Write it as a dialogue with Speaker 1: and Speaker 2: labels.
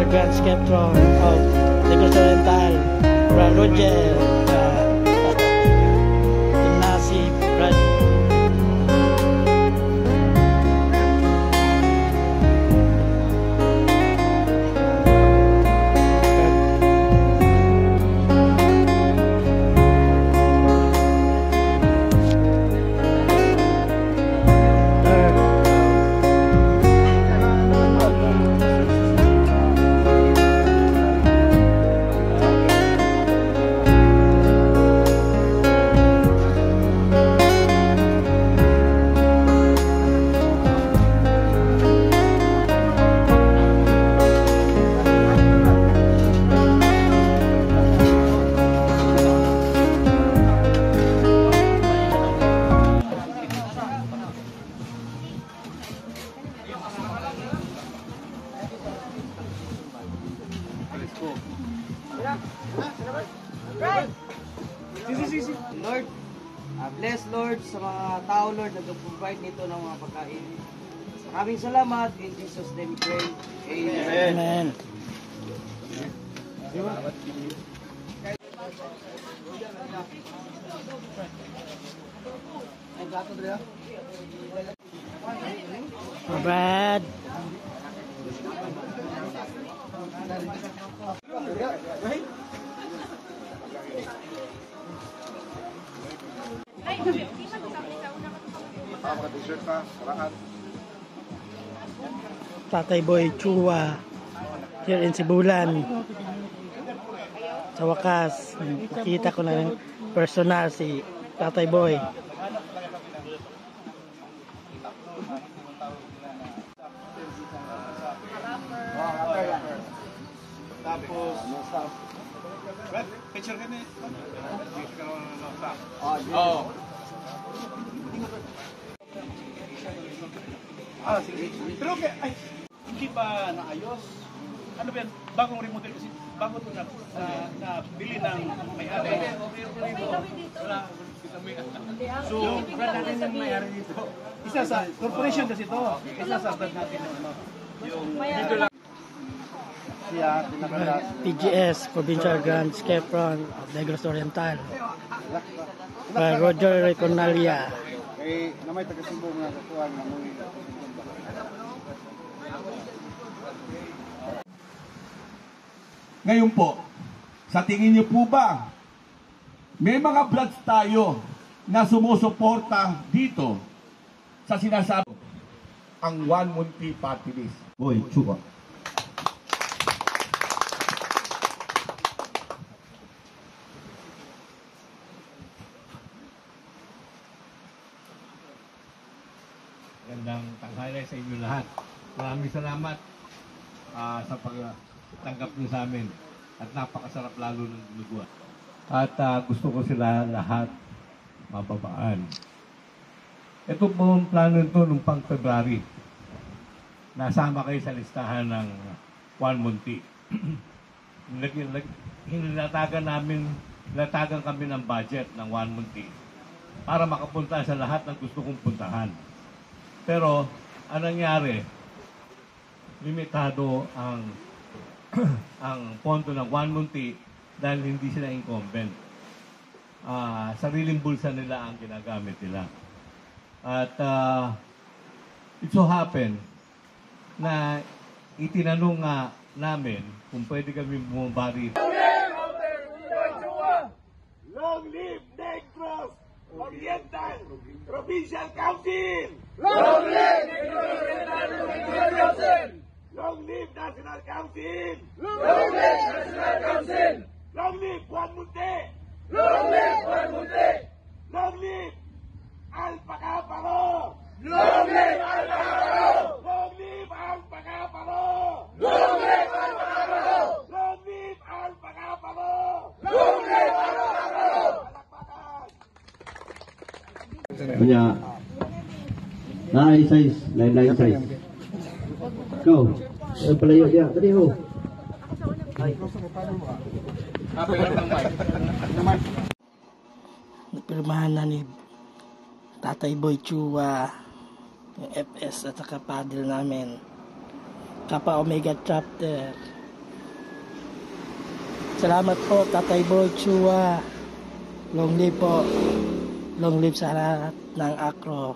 Speaker 1: Grand Skeptron of Negros Oriental, Brad Roger, Nasi, Brad.
Speaker 2: Lord, bless Lord sa mga tao, Lord, na nag-provide nito ng mga pagkain. Maraming salamat. In Jesus' name we pray. Amen.
Speaker 1: Amen. Brad. Tatay Boy Chua here in Sibulan. Sa wakas, nakita ko na ng personal si Tatay Boy.
Speaker 3: Tapos, picture ka na Oo. Sige. Pero ay, hindi ba naayos? Ano ba yan? Bagong remodel kasi bago ito na bili ng may-ari. So, brand natin yung may-ari dito. Isa sa corporation kasi ito. Isa sa brand natin yung dito lang.
Speaker 1: PGS, Provincial Grand Skeptron of Negros Oriental. Roger Reconalia.
Speaker 3: Eh, namay taga-Cebu mga katuan na muli. Ngayon po, sa tingin niyo po ba, may mga vlogs tayo na sumusuporta dito sa sinasabi ang One Munti Party List? Boy, Chua.
Speaker 4: Gandang tanghali sa inyo lahat. Maraming salamat sa pagtanggap niyo sa amin. At napakasarap lalo ng lugwa. At gusto ko sila lahat mababaan. Ito po ang plano nito nung pang February. Nasama kayo sa listahan ng One Munti. Natagan kami ng budget ng One Munti para makapunta sa lahat ng gusto kong puntahan. Pero, anong nangyari? Limitado ang pondo ng One Munti dahil hindi sila incumbent. Sariling bulsa nila ang ginagamit nila. At it so happened na itinanong nga namin kung pwede kami bumabari.
Speaker 3: Long live Negros Oriental Provincial Council!
Speaker 5: Long live Negros Oriental Provincial Council!
Speaker 3: Long live National Council!
Speaker 5: Long live National Council!
Speaker 3: Long live One Munti!
Speaker 5: Long live One Munti!
Speaker 3: Long live Alpacaparo!
Speaker 5: Long live Alpacaparo!
Speaker 3: Long live Alpacaparo!
Speaker 5: Long live Alpacaparo!
Speaker 3: Long live Alpacaparo!
Speaker 5: Long live Alpacaparo!
Speaker 6: Punya size, lain-lain size. Kau, pelayo dia tadi ho.
Speaker 1: Napirmahan na ni Tatay Boy Chua yung FS at saka paddle namin. Kappa Omega Chapter Salamat po, Tatay Boy Chua. Long live po. Long live sa lahat ng Akro.